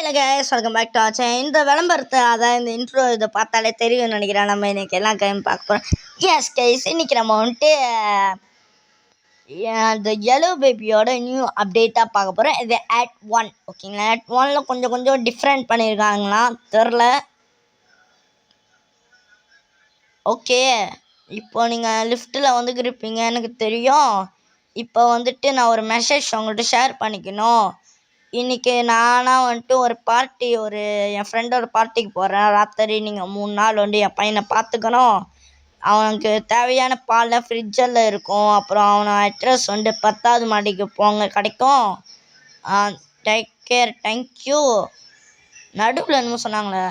இல்லை guys, welcome back to our channel. இந்த விளம்பரத்தை அதான் இந்த இன்ட்ரோ இதை பார்த்தாலே தெரியும்னு நினைக்கிறேன். நம்ம இன்றைக்கி எல்லாம் கேம் பார்க்க போகிறோம். எஸ் கைஸ், இன்றைக்கி நம்ம வந்துட்டு இந்த yellow பேபியோட நியூ அப்டேட்டாக பார்க்க போகிறோம். இது Act 1. ஓகேங்களா, Act 1ல் கொஞ்சம் டிஃப்ரெண்ட் பண்ணியிருக்காங்களா தெரில. ஓகே, இப்போ நீங்கள் லிஃப்ட்டில் இருப்பீங்க எனக்கு தெரியும். இப்போ வந்துட்டு நான் ஒரு மெசேஜ் உங்கள்கிட்ட ஷேர் பண்ணிக்கணும். இன்றைக்கி நானாக வந்துட்டு என் ஃப்ரெண்டோட பார்ட்டிக்கு போகிறேன். ராத்திரி நீங்கள் 3 நாள் என் பையனை பார்த்துக்கணும். அவனுக்கு தேவையான பால் ஃப்ரிட்ஜில் இருக்கும். அப்புறம் அவனை அட்ரஸ் 10வது மாடிக்கு போங்க கிடைக்கும். Take care, thank you. நடுவில் என்னமோ சொன்னாங்களே,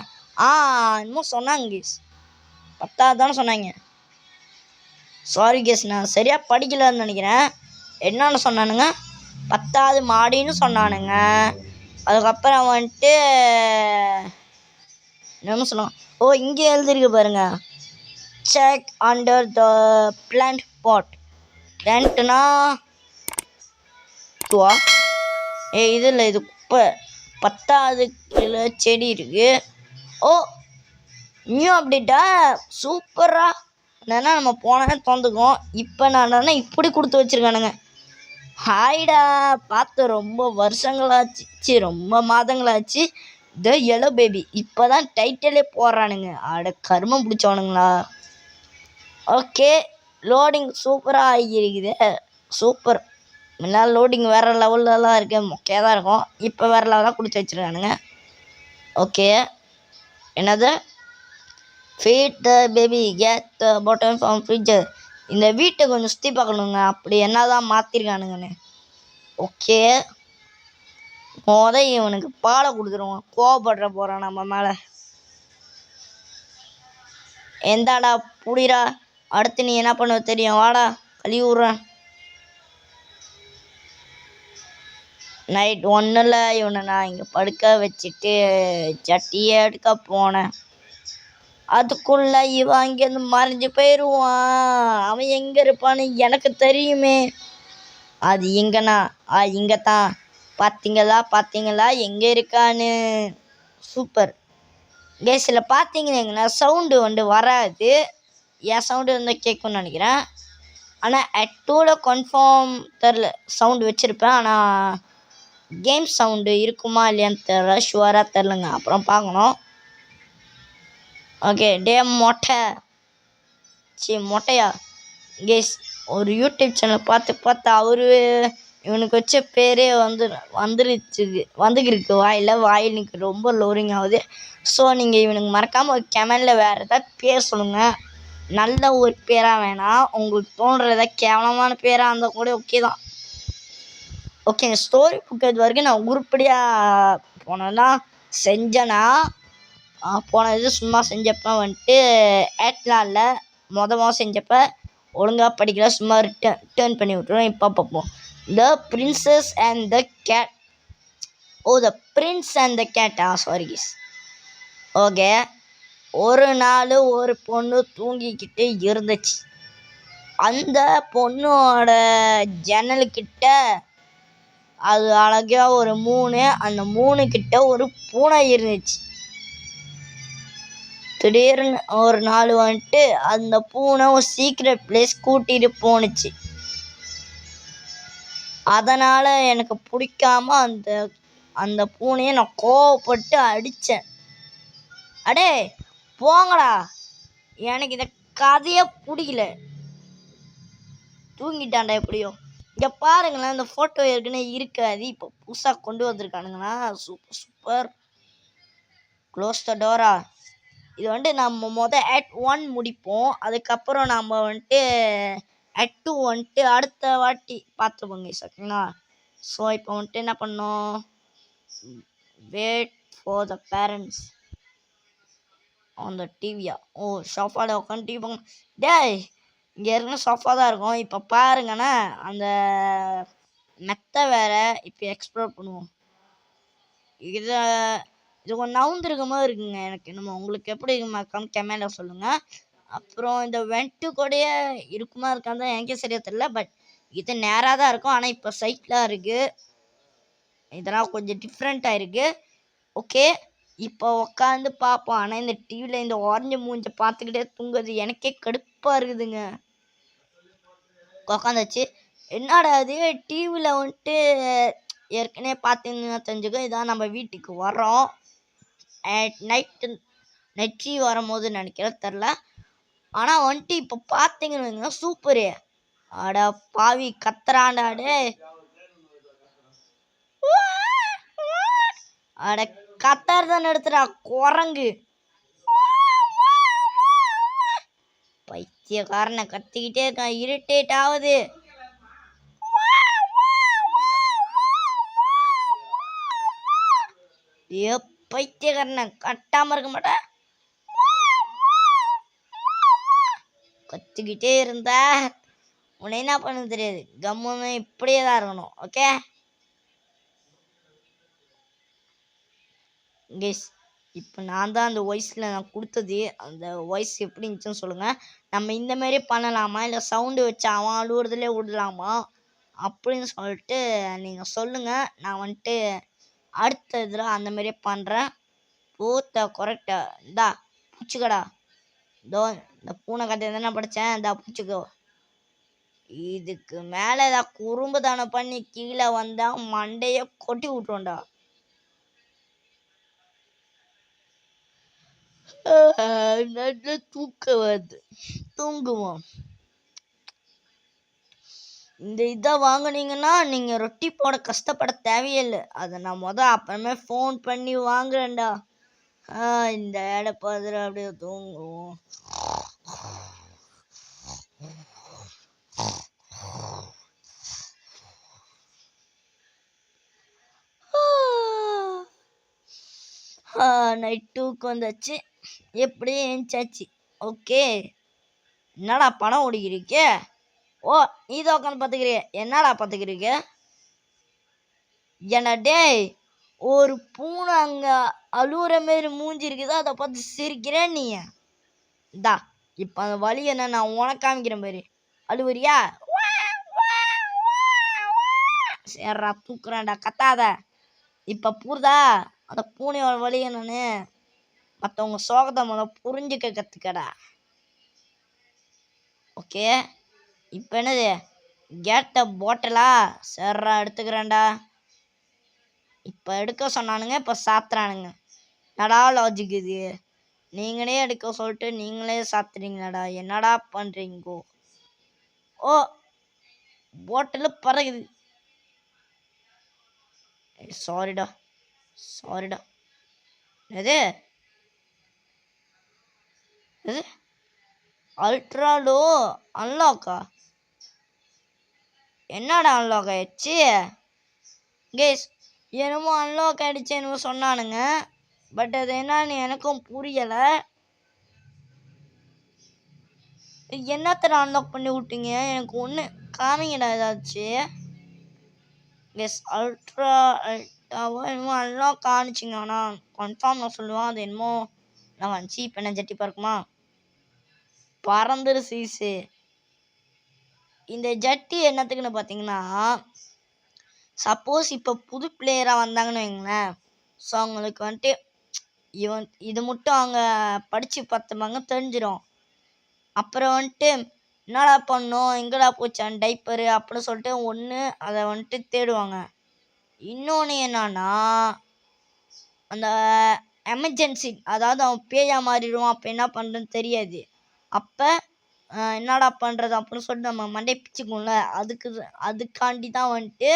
என்னமோ சொன்னாங்க கேஸ். 10வது தானே சொன்னாங்க. சாரி கேஸ், நான் சரியாக படிக்கலன்னு நினைக்கிறேன். என்னென்னு சொன்னானுங்க, 10வது மாடின்னு சொன்னானுங்க. அதுக்கப்புறம் வந்துட்டு என்ன சொன்னாங்க, இங்கே எழுதிருக்கு பாருங்க, செக் அண்டர் த பிளான்ட் பாட். பிளான்ட்னா இதுவா? இது இல்லை, இது குப்பை. 10வது கீழே செடி இருக்கு. நியூ அப்டேட்டா, சூப்பரா. என்னன்னா நம்ம போனே தந்துக்குவோம். இப்போ நான் இப்படி கொடுத்து வச்சிருக்கானுங்க. ஹாய்டா, பார்த்து ரொம்ப வருஷங்களாச்சு, ரொம்ப மாதங்களாச்சு. த yellow பேபி இப்போ தான் டைட்டிலே போடுறானுங்க. கருமம் பிடிச்சவனுங்களா. ஓகே, லோடிங் சூப்பராக ஆகியிருக்குது. சூப்பர். முன்னால் லோடிங் வேறு லெவல்லலாம் இருக்குது, மொக்கையாக தான் இருக்கும். இப்போ வேறு லெவலாக கொடுத்து வச்சுருக்கானுங்க. ஓகே, என்னது feed the baby get the bottom from fridge. இந்த வீட்டை கொஞ்சம் சுற்றி பார்க்கணுங்க, அப்படி என்ன தான் மாற்றிருக்கானுங்கன்னு. ஓகே, இவனுக்கு பாலை கொடுத்துருவோம். கோவப்படுற போகிறான் நம்ம மேலே. எந்தாடா புடிடா, அடுத்து நீ என்ன பண்ணுவ தெரியும், வாடா கழுவி விட்றேன். நைட் 1ல் இவனை நான் இங்கே படுக்க வச்சுட்டு சட்டியை எடுக்க போனேன். அதுக்குள்ளே இவன் அங்கேருந்து மறைஞ்சு போயிடுவான். அவன் எங்கே இருப்பான்னு எனக்கு தெரியுமே. அது எங்கண்ணா? இங்கே தான். பார்த்தீங்களா எங்கே இருக்கான்னு. சூப்பர் கேஸில் பார்த்தீங்கன்னா சவுண்டு வராது. என் சவுண்டு கேட்கும்னு நினைக்கிறேன். ஆனால் Act 2ல் கன்ஃபார்ம் தெரில, சவுண்டு வச்சுருப்பேன். ஆனால் கேம் சவுண்டு இருக்குமா இல்லையான்னு தெரில, ஷுவராக தெரிலங்க. அப்புறம் பார்க்கணும். ஓகே, மொட்டையா கேஸ், ஒரு யூடியூப் சேனல் பார்த்து இவனுக்கு வச்ச பேரே வந்துருக்கு வாயில் எனக்கு ரொம்ப லோரிங் ஆகுது. ஸோ நீங்கள் இவனுக்கு மறக்காமல் ஒரு கமெண்டில் வேறு ஏதாவது பேர் சொல்லுங்கள். நல்ல ஒரு பேராக வேணாம், உங்களுக்கு தோன்ற ஏதாவது கேவலமான பேராக இருந்தால் கூட ஓகே தான். ஓகே, ஸ்டோரி புக் இது வரைக்கும் நான் உருப்படியாக செஞ்சேன்னா, போனது சும்மா செஞ்சப்போ ஆட்லாம் இல்லை. மொதமாக செஞ்சப்போ ஒழுங்காக படிக்கல, சும்மா ரிட்டர்ன் பண்ணி விட்டுருவோம். இப்போ பார்ப்போம். The princess and the cat. The prince and the cat. Sorry kiss. Okay, ஒரு நாள் ஒரு பொண்ணு தூங்கிக்கிட்டு இருந்துச்சு. அந்த பொண்ணோட ஜன்னல்கிட்ட அது அழகாக ஒரு 3, அந்த 3 கிட்ட ஒரு பூனை இருந்துச்சு. திடீர்னு ஒரு நாள் அந்த பூனை ஒரு சீக்ரெட் பிளேஸ் கூட்டிகிட்டு போணுச்சு. அதனால் எனக்கு பிடிக்காம அந்த பூனையை நான் கோவப்பட்டு அடித்தேன். அடே போங்கடா, எனக்கு இந்த கதையை பிடிக்கல. தூங்கிட்டான்டா எப்படியோ. இங்கே பாருங்களேன், இந்த ஃபோட்டோ ஏற்கனவே இருக்காது, இப்போ புதுசாக கொண்டு வந்திருக்கானுங்களா. சூப்பர். Close the Dora. இது நம்ம Act 1 முடிப்போம். அதுக்கப்புறம் நம்ம Act 2 அடுத்த வாட்டி பார்த்துப்போங்க ஓகேங்களா. ஸோ இப்போ என்ன பண்ணோம், wait for the parents on the டிவியா. சோஃபாவில் உட்காந்து டிவி பார்க்கணும். டேய், இங்கே இருக்குன்னு சோஃபா தான் இருக்கும். இப்போ பாருங்கண்ணா, அந்த மெத்தை வேறு. இப்போ எக்ஸ்ப்ளோர் பண்ணுவோம். இது கொஞ்சம் நவுந்திருக்க மாதிரி இருக்குங்க எனக்கு. நம்ம உங்களுக்கு எப்படி இருக்குமா கமெண்டில் சொல்லுங்கள். அப்புறம் இந்த வெண்ட்டு கூடயே இருக்குமா இருக்கான்னு தான் எனக்கே சரியாக தெரியல. பட் இது நேராக தான் இருக்கும், ஆனால் இப்போ சைட்டில் இருக்குது. இதெல்லாம் கொஞ்சம் டிஃப்ரெண்ட்டாக இருக்குது. ஓகே. இப்போ உட்காந்து பார்ப்போம். ஆனால் இந்த டிவியில் இந்த ஆரஞ்சு மூஞ்ச பார்த்துக்கிட்டே தூங்குறது எனக்கே கடுப்பாக இருக்குதுங்க. உட்காந்தாச்சு. என்னடா அது டிவியில் வந்துட்டு ஏற்கனவே பார்த்தீங்கன்னா தெரிஞ்சுக்க, இதான் நம்ம வீட்டுக்கு வரோம். நைட்டு வரும்போது நினைக்கிறேன் தெரில. ஆனால் வந்துட்டு இப்போ பார்த்தீங்கன்னு சூப்பரு. அட பாவி கத்துறாண்டாடே. அட கத்தார்தான் எடுத்துடா குரங்கு. பைத்தியக்காரனை கத்திக்கிட்டே இருக்கான். இரிட்டேட் ஆகுது. பைத்தியக்காரனை கட்டாம இருக்க மாட்டேன். கத்திக்கிட்டே இருந்தா உன்னை என்ன பண்ண தெரியாது. கம்முன்னு இப்படியே தான் இருக்கணும். ஓகே கேஸ், இப்போ நான் தான் அந்த வாய்ஸில் நான் கொடுத்தது. அந்த வாய்ஸ் எப்படி இருந்துச்சுன்னு சொல்லுங்கள். நம்ம இந்த மாதிரி பண்ணலாமா, இல்லை சவுண்டு வச்சு அவன் அழுவுறதுலேயே விடலாமா அப்படின்னு சொல்லிட்டு நீங்கள் சொல்லுங்கள். நான் வந்துட்டு அடுத்த இதில் அந்த மாதிரியே பண்ணுறேன். பூத்த கொரட்டை இந்தா பூச்சிக்கடா. இதோ இந்த பூனை கதை தானே படித்தேன். இந்தா பூச்சிக்கோ. இதுக்கு மேலே ஏதாவது குறும்பு தானே பண்ணி கீழே வந்தால் மண்டையை கொட்டி விட்டுருவோண்டா. நல்ல தூக்கம் வருது, தூங்குவோம். இந்த இதை வாங்கினீங்கன்னா நீங்கள் ரொட்டி போட கஷ்டப்பட தேவையில்லை. அதை நான் அப்புறமே ஃபோன் பண்ணி வாங்குறேன்டா. இந்த இட பார்த்துட்டு அப்படியே தூங்குவோம். நைட் டூக்கு வந்தாச்சு. எப்படியே எழுந்தாச்சு. ஓகே, என்னடா படம் ஓடிக்கிறீங்க? ஓ இதை உட்காந்து பார்த்துக்கிறீங்க. என்னடா பார்த்துக்கிறீங்க? என்ன டேய், ஒரு பூனை அங்கே அழுவுற மாரி மூஞ்சி இருக்குதா, அதை பார்த்து சிரிக்கிறேன் நீ? இந்தா இப்போ அந்த வழி என்ன நான் உனக்கு காமிக்கிறேன் பாரு. அழுவுறியா? சரிடா தூக்குறேன்டா, கத்தாத. இப்போ புரிதா அந்த பூனையோட வழி என்னன்னு? மற்றவங்க சோகத்தை புரிஞ்சுக்க கற்றுக்கடா. ஓகே, இப்போ என்னது கேட்ட பாட்டிலா? சரிடா எடுத்துக்கிறேன்டா. இப்போ எடுக்க சொன்னானுங்க, இப்போ சாத்துறானுங்க. நடா லாஜிக் இது? நீங்களே எடுக்க சொல்லிட்டு நீங்களே சாத்துறீங்களாடா. என்னடா பண்ணுறீங்கோ? ஓ பாட்டில் பறகுது. சாரிடா சாரிடா. எது எது அல்ட்ராலோ அன்லாக்கா? என்னடா அன்லாக் ஆயிடுச்சு? கேஸ் என்னமோ அன்லாக் ஆகிடுச்சு என்னமோ சொன்னானுங்க. பட் அது என்னன்னு எனக்கும் புரியலை. என்னத்தனை அன்லாக் பண்ணி விட்டீங்க? எனக்கு ஒன்று காமிங்கடா ஏதாச்சும். எஸ் அல்ட்ரா என்னமோ அன்லாக் காணிச்சிங்க. ஆனால் கன்ஃபார்ம் நான் சொல்லுவேன் அது என்னமோ நான் வந்துச்சு. இப்போ என்ன ஜட்டி பார்க்குமா? பறந்துரு சீஸு. இந்த ஜட்டி என்னத்துக்குன்னு பார்த்தீங்கன்னா, சப்போஸ் இப்போ புது பிளேயராக வந்தாங்கன்னு வைங்களேன். ஸோ அவங்களுக்கு வந்துட்டு இது மட்டும் அவங்க படித்து பார்த்துப்பாங்க, தெரிஞ்சிடும். அப்புறம் வந்துட்டு என்னடா பண்ணோம், எங்கடா போச்சான் டைப்பரு அப்படின்னு சொல்லிட்டு ஒன்று அதை வந்துட்டு தேடுவாங்க. இன்னொன்று என்னன்னா, அந்த எமர்ஜென்சி, அதாவது அவன் பேயா மாறிடுவான். அப்போ என்ன பண்ணுறதுன்னு தெரியாது. அப்போ என்னடா பண்ணுறது அப்படின்னு சொல்லிட்டு நம்ம மண்டை பிச்சுக்கும்ல, அதுக்காண்டி தான் வந்துட்டு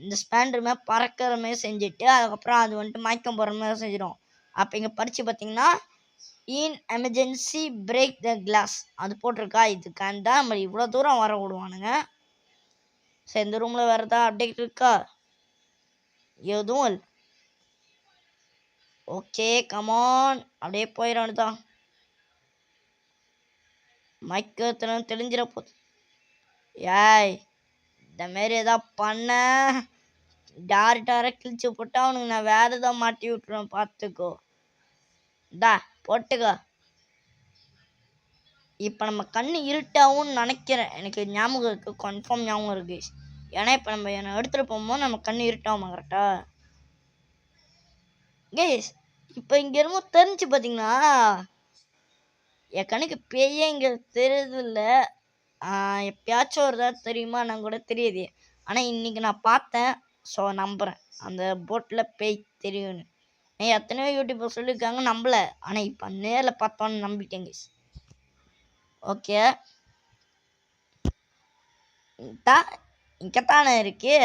இந்த ஸ்பேண்டர் மேலே பறக்கிற மாதிரி செஞ்சுட்டு அதுக்கப்புறம் அது வந்துட்டு மயக்கம் போடுற மாதிரி செஞ்சிடும். அப்போ இங்கே படித்து பார்த்தீங்கன்னா in emergency break the glass அது போட்டிருக்கா. இதுக்காண்டி தான் நம்ம இவ்வளோ தூரம் வர விடுவானுங்க. சரி, இந்த ரூமில் வேறு ஏதாவது அப்டேட் இருக்கா? எதுவும் இல்லை. ஓகே கமான், அப்படியே போயிடானு தான். மைக்கத்திலும் தெளிஞ்சிட போகுது. ஏய் இந்த மாரி எதாவது பண்ண டார்டார கிழிச்சு போட்டா அவனுக்கு நான் வேற ஏதாவது மாட்டி விட்டுருவேன், பார்த்துக்கோ. டா போட்டுக்கோ. இப்போ நம்ம கண்ணு இருட்டாகும்னு நினைக்கிறேன். எனக்கு ஞாபகம் இருக்குது, கன்ஃபார்ம் ஞாபகம் இருக்குது. ஏன்னா இப்போ நம்ம எடுத்துகிட்டு போகும்போது நம்ம கண்ணு இருட்டாகுமா? கரெக்டா கேஸ் இப்போ இங்கே என்னமோ தெரிஞ்சு பார்த்தீங்கன்னா என் கணக்கு பேயே இங்கே தெரியுது இல்லை. எப்பயாச்சும் ஒரு தான் தெரியுமா நான் கூட தெரியுது. ஆனால் இன்னைக்கு நான் பார்த்தேன். ஸோ நம்புகிறேன் அந்த போட்டில் பேய் தெரியும்னு. எத்தனையோ யூடியூபர் சொல்லியிருக்காங்க நம்பல. ஆனால் இப்போ நேரில் பார்த்தோன்னு நம்பிட்டேங்க. ஓகே இங்கத்தானே இருக்கு.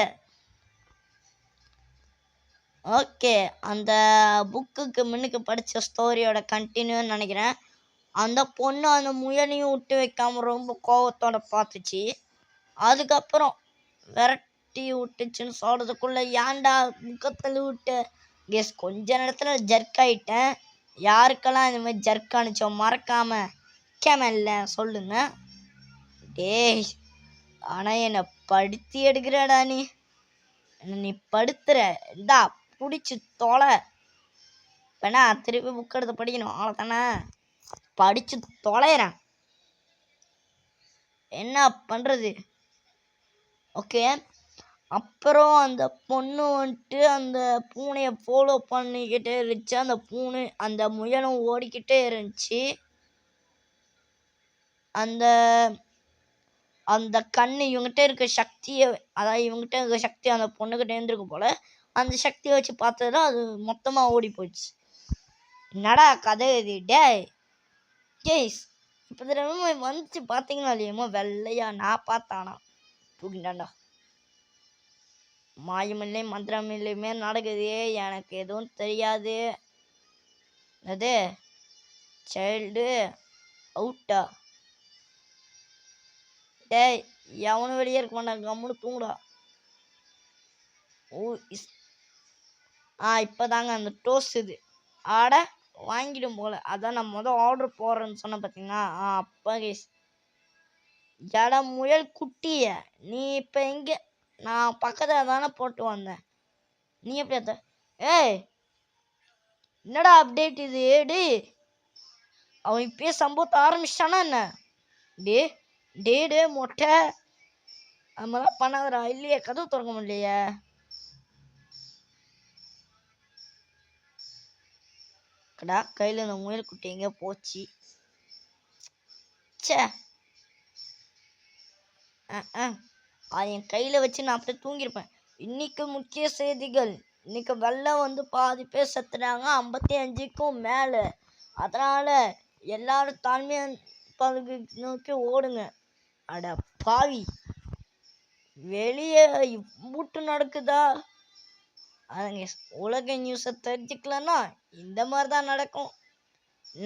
ஓகே அந்த புக்குக்கு முன்னுக்கு படித்த ஸ்டோரியோட கண்டினியூன்னு நினைக்கிறேன். அந்த பொண்ணு அந்த முயலையும் விட்டு வைக்காம ரொம்ப கோவத்தோட பார்த்துச்சு. அதுக்கப்புறம் விரட்டி விட்டுச்சுன்னு சொல்றதுக்குள்ள ஏன்டா முகத்தில் விட்டு கெஸ் கொஞ்ச நேரத்தில் ஜர்க் ஆயிட்டேன். யாருக்கெல்லாம் இந்த மாதிரி ஜர்க் அனுச்சோ மறக்காம கேமல்ல சொல்லுங்க. டேய் ஆனால் என்னை படுத்தி எடுக்கிறடா நீ படுத்துற இந்தா பிடிச்சி தொலை. இப்போனா திருப்பி புக் எடுத்து படிக்கணும் அவ்வளோதானே. படித்து தொலைகிறேன் என்ன பண்ணுறது. ஓகே அப்புறம் அந்த பொண்ணு வந்துட்டு அந்த பூனையை ஃபாலோ பண்ணிக்கிட்டே இருந்துச்சு. அந்த பூனை அந்த முயலும் ஓடிக்கிட்டே இருந்துச்சு. அந்த அந்த கண்ணு இவங்ககிட்ட இருக்க சக்தியை, அதாவது இவங்ககிட்ட இருக்க சக்தி அந்த பொண்ணுக்கிட்ட இருந்திருக்கு போல. அந்த சக்தியை வச்சு பார்த்ததுல அது மொத்தமாக ஓடி போயிடுச்சு. என்னடா கதை இது டேய் கேஸ். இப்போ திரும்ப வந்துச்சு பார்த்தீங்கன்னா இல்லையமோ வெள்ளையா நான் பார்த்தானா தூக்கிட்டாண்டா. மாயமில்லை மந்திரமில்லையுமே நடக்குது. எனக்கு எதுவும் தெரியாது. அது சைல்டு அவுட்டா. டேய் எவனும் வெளியே இருக்க மாட்டாங்க கம்முன்னு தூங்குடா. ஓ இப்போதாங்க அந்த டோஸ்ட் இது ஆட வாங்கிடும் போல. அதான் நான் ஆர்டர் போடுறேன்னு சொன்னேன் பார்த்தீங்கன்னா. அப்பா கேஸ் ஜட முயல் குட்டிய நீ இப்போ எங்கே? நான் பக்கத்தில் தானே போட்டு வந்தேன். நீ எப்படி அத்த? ஏய் என்னடா அப்டேட் இது? டே அவன் இப்பயே சம்பவத்தை ஆரம்பிச்சிட்டானா என்ன? டே மொட்டை அது மாதிரிலாம் பண்ணாதடா. இல்லையே கதவு திறக்க முடியலையே. கடா கையில் இந்த முயல் குட்டி எங்கே போச்சு? சே அது என் கையில் வச்சு நான் அப்படியே தூங்கியிருப்பேன். இன்னைக்கு முக்கிய செய்திகள். இன்னைக்கு வெள்ளம் வந்து பாதி பேர் செத்துறாங்க 55க்கும் மேலே. அதனால் எல்லாரும் தாழ்மையை பகுதி நோக்கி ஓடுங்க. அட பாவி வெளியே இவ்வூட்டு நடக்குதா? அதுங்க உலக நியூஸை தெரிஞ்சுக்கலன்னா இந்த மாதிரி தான் நடக்கும்.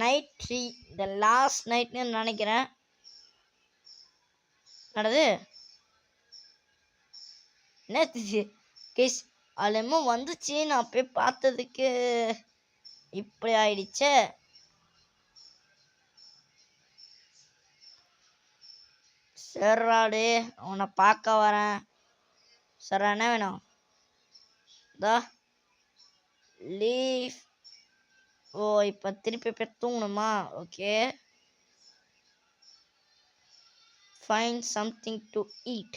நைட் 3 த லாஸ்ட் நைட்னு நினைக்கிறேன். நடது என்ன கேஸ் அதுலமோ வந்துச்சு. நான் போய் பார்த்ததுக்கு இப்படி ஆயிடுச்சே. சரிராடு உன்னை பார்க்க வரேன். சரி என்ன வேணும்? லீவ். ஓ இப்போ திருப்பி போய் தூங்கணுமா? Okay find something to eat.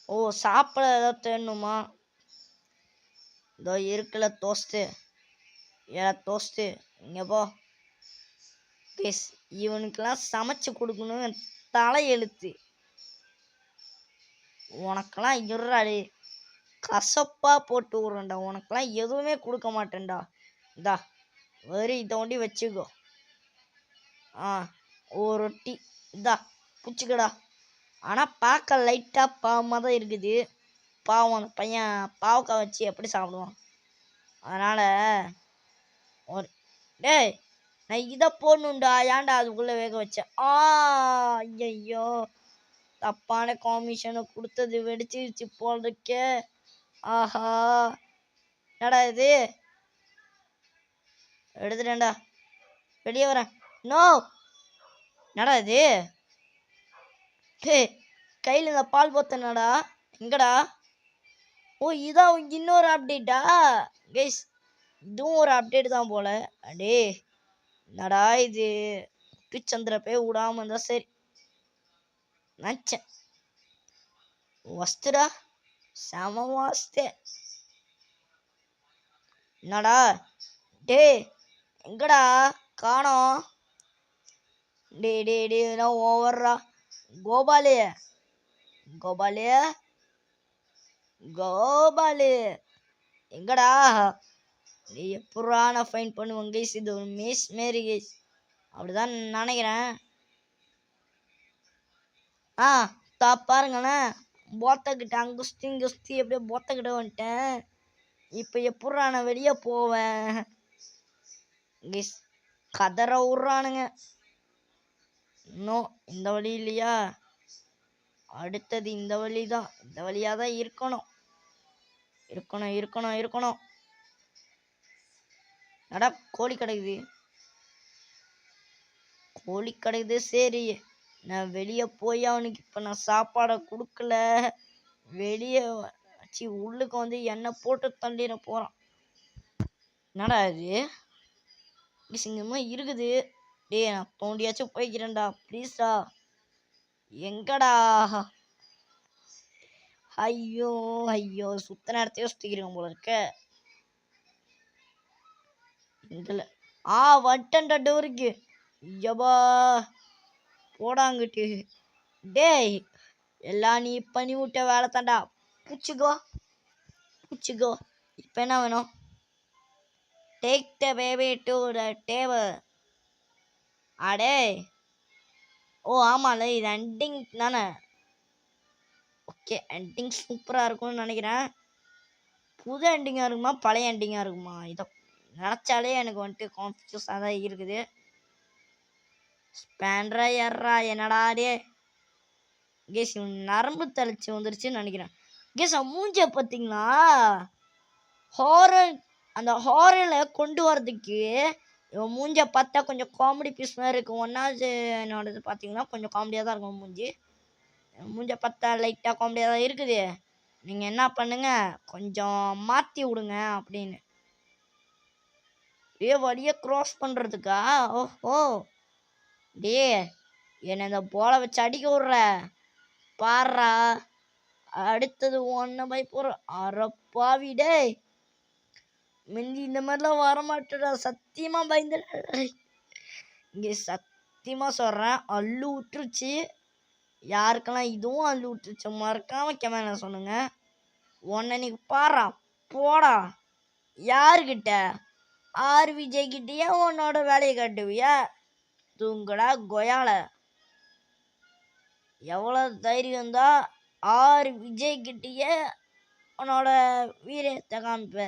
ஓ சாப்பிட ஏதாவது தேடணுமா? இதோ இருக்குல்ல தோஸ்து. தோஸ்து இங்கே போ. கேஸ் இவனுக்கெல்லாம் சமைச்சு கொடுக்கணும் தலையெழுத்து. உனக்கெல்லாம் இருறாடி கசப்பாக போட்டு விட்றேன்டா. உனக்கெல்லாம் எதுவுமே கொடுக்க மாட்டேன்டா. இந்தா வெறும் இதை ஒண்டி வச்சுக்கோ. ஒரு ரொட்டி இதா பிடிச்சிக்கடா. ஆனால் பார்க்க லைட்டாக பாவமாக தான் இருக்குது. பாவம் அந்த பையன் பாவக்காய் வச்சு எப்படி சாப்பிடுவான்? அதனால் ஒரு டேய் நான் இதை போடணுண்டா. ஏன்டா அதுக்குள்ளே வேக வச்சேன்? ஐயோ தப்பான காமிஷனை கொடுத்தது வெடிச்சிருச்சு போல் இருக்கே. ஆஹா என்னடா இது? எடுத்துட்டேன்டா வெளியே வரேன். நோ என்னடா இது? கையில் இந்த பால் போத்தனடா எங்கடா? ஓ இதான் இன்னொரு அப்டேட்டா கைஸ்? இதுவும் ஒரு அப்டேட் தான் போல. அடே என்னடா இது? சந்திர போய் விடாம இருந்தா சரி நினச்சேன். வஸ்துடா செம வாஸ்து. என்னடா டேய் எங்கடா காணோம்? டே ஓவர்ரா. கோபாலு கோபாலு கோபாலு எங்கடா? நீ எப்படா நான் ஃபைன் பண்ணுவேன் கைஸ்? இது ஒரு மேஸ் மாரி கைஸ், அப்படிதான் நினைக்கிறேன். பாருங்களேன், போத்தக்கிட்ட அங்குஸ்தி இங்குஸ்தி எப்படியோ போத்தக்கிட்ட வந்துட்டேன். இப்போ எப்படா நான் வெளியே போவேன் கைஸ்? கதற விட்றானுங்க. இன்னும் இந்த வழி இல்லையா? அடுத்தது இந்த வழி தான். இந்த வழியாக தான் இருக்கணும். நடா கோழி கிடைக்குது. சரி, நான் வெளியே போய் அவனுக்கு இப்போ நான் சாப்பாடை கொடுக்கல, வெளியே வச்சு உள்ளுக்கு வந்து எண்ணெய் போட்டு தள்ளிட போகிறான். என்னடா இது சிங்கமா இருக்குது? டேய் நான் தோண்டியாச்சும் போய்க்கிறேன்டா ப்ளீஸ்டா. எங்கடா? ஐயோ சுத்த நேரத்தையும் சுத்திக்கிறோம் போல இருக்க. இதுல வந்துட்டேன்டா டோருக்கு. ஐயப்பா போடாங்கிட்டு. டேய் எல்லாம் நீ பண்ணி விட்ட வேலை தாண்டா. பூச்சிக்கோ. இப்போ என்ன வேணும்? Take the baby to the table. அடே ஆமாம்ல, இது எண்டிங் தானே? ஓகே, எண்டிங் சூப்பராக இருக்கும்னு நினைக்கிறேன். புது எண்டிங்காக இருக்குமா பழைய எண்டிங்காக இருக்குமா? இதை நினச்சாலே எனக்கு வந்துட்டு கான்ஃபியூஸாக தான் இருக்குது. ஸ்பேண்ட்ரா ஏறா என்னடா டே கேஸ்? நரம்பு தளர்ச்சி வந்துருச்சுன்னு நினைக்கிறேன் கேஸ். மூஞ்ச பார்த்தீங்களா? அந்த ஹாரரில் கொண்டு வரதுக்கு இவன் மூஞ்ச பார்த்தா கொஞ்சம் காமெடி பீஸ் மாதிரி இருக்கும். ஒன்றாவது என்னோடது பார்த்தீங்கன்னா கொஞ்சம் காமெடியாக தான் இருக்கும் மூஞ்ச பார்த்தா லைட்டாக காமெடியாக தான் இருக்குது. நீங்கள் என்ன பண்ணுங்க, கொஞ்சம் மாற்றி விடுங்க அப்படின்னு. வழியை க்ராஸ் பண்ணுறதுக்கா? ஓஹோ டே என்னை இந்த போலை வச்சு அடிக்க விட்ற பாடுறா. அடுத்தது ஒன்றை போய் போகிற அறப்பாவி. டே மிந்தி இந்த மாதிரிலாம் வரமாட்டேடா, சத்தியமாக பயந்துட. இங்கே சத்தியமாக சொல்கிறேன், அள்ளு விட்டுருச்சு. யாருக்கெல்லாம் இதுவும் அள்ளு விட்டுருச்சு மறக்காம கேமரா சொன்னுங்க. உன்னை நீ பாடுறா போடா. யாருக்கிட்ட? விஜய் கிட்டேயே உன்னோட வேலையை காட்டுவியா? தூங்கடா கொயால. எவ்வளோ தைரியம் தான் விஜய் கிட்டேயே உன்னோட வீரத்தை காமிப்ப.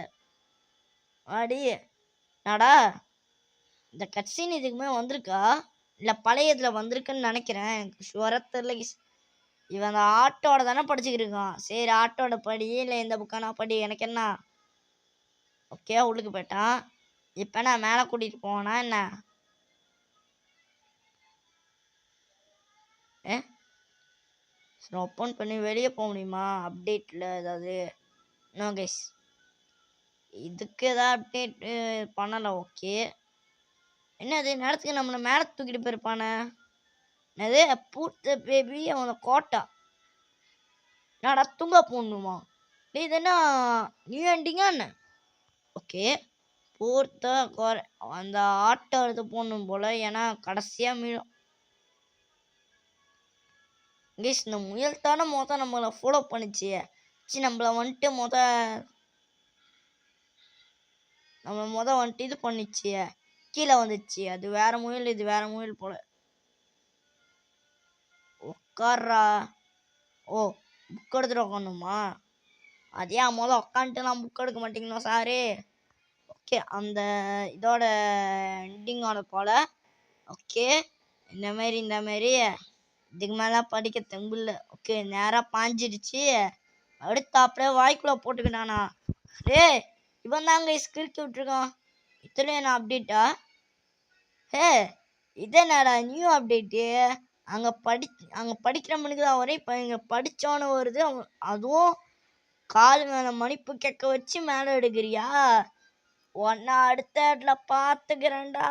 அடி நாடா இந்த கட்சின் இதுக்குமே வந்திருக்கா இல்லை பழைய இதில் வந்திருக்குன்னு நினைக்கிறேன். எனக்கு ஷுவராக தெரியல. இவன் அந்த ஆட்டோட தானே படிச்சுக்கிட்டு இருக்கான். சரி ஆட்டோட படி இல்லை இந்த புக்கானா படி, எனக்கு என்ன. ஓகே உள்ளுக்கு போயிட்டான். இப்போ நான் மேலே கூட்டிகிட்டு போனா என்ன? ஓப்பன் பண்ணி வெளியே போக முடியுமா? அப்டேட்டில் ஏதாவது? நோ கைஸ், இதுக்கு ஏதாவது அப்டேட் பண்ணலை. ஓகே என்னது நேரத்துக்கு நம்மளை மேலே தூக்கிட்டு போயிருப்பானே? என்னது பூத்த பேபி அவனை கோட்டா நாடா தூங்க போடணுமா? இது என்ன நியூ எண்டிங்கா என்ன? ஓகே பூர்த்த குறை அந்த ஆட்டோ எடுத்து போடணும் போல், ஏன்னா கடைசியாக மீளும் கைஸ். இந்த முயல் தானே நம்மளை ஃபாலோ பண்ணிச்சு. நம்மளை வந்துட்டு வந்துட்டு இது பண்ணிச்சு, கீழே வந்துச்சு. அது வேற முயல், இது வேற முயல் போல. உட்கார்றா. புக் எடுத்துட்டு உட்காந்துமா? அதே உட்காந்துட்டு நான் புக் எடுக்க மாட்டீங்களா சாரு? ஓகே அந்த இதோட எண்டிங்கோட போல. ஓகே இந்த மாரி இதுக்கு மேலே படிக்க தெம்பில்ல. ஓகே நேராக பாஞ்சிடுச்சு. அடுத்தாப்புல வாய்க்குள்ளே போட்டுக்கிட்டானா? இவன் தாங்க கிறுக்கி விட்டுருக்கான். இத்தனையும் நான் அப்டேட்டா? இதேனாடா நியூ அப்டேட்டு? அங்கே படிக்கிற மணிக்கு தான் வரும். இப்போ இங்கே படித்தோன்னு வருது. அதுவும் கால் மேலே மணிப்பு கேட்க வச்சு மேலே எடுக்கிறியா? ஒன்னா அடுத்த இடத்துல பார்த்துக்கிறேன்டா.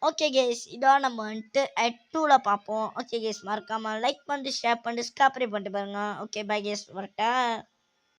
ஓகே கேஸ் இதோட நம்ம வந்துட்டு எட் 2ல் பார்ப்போம். ஓகே கேஸ் மறக்காமல் லைக் பண்ணிட்டு ஷேர் பண்ணிட்டு சப்ஸ்கிரைப் பண்ணிட்டு பாருங்க. ஓகே பை கேஸ் வரட்டா.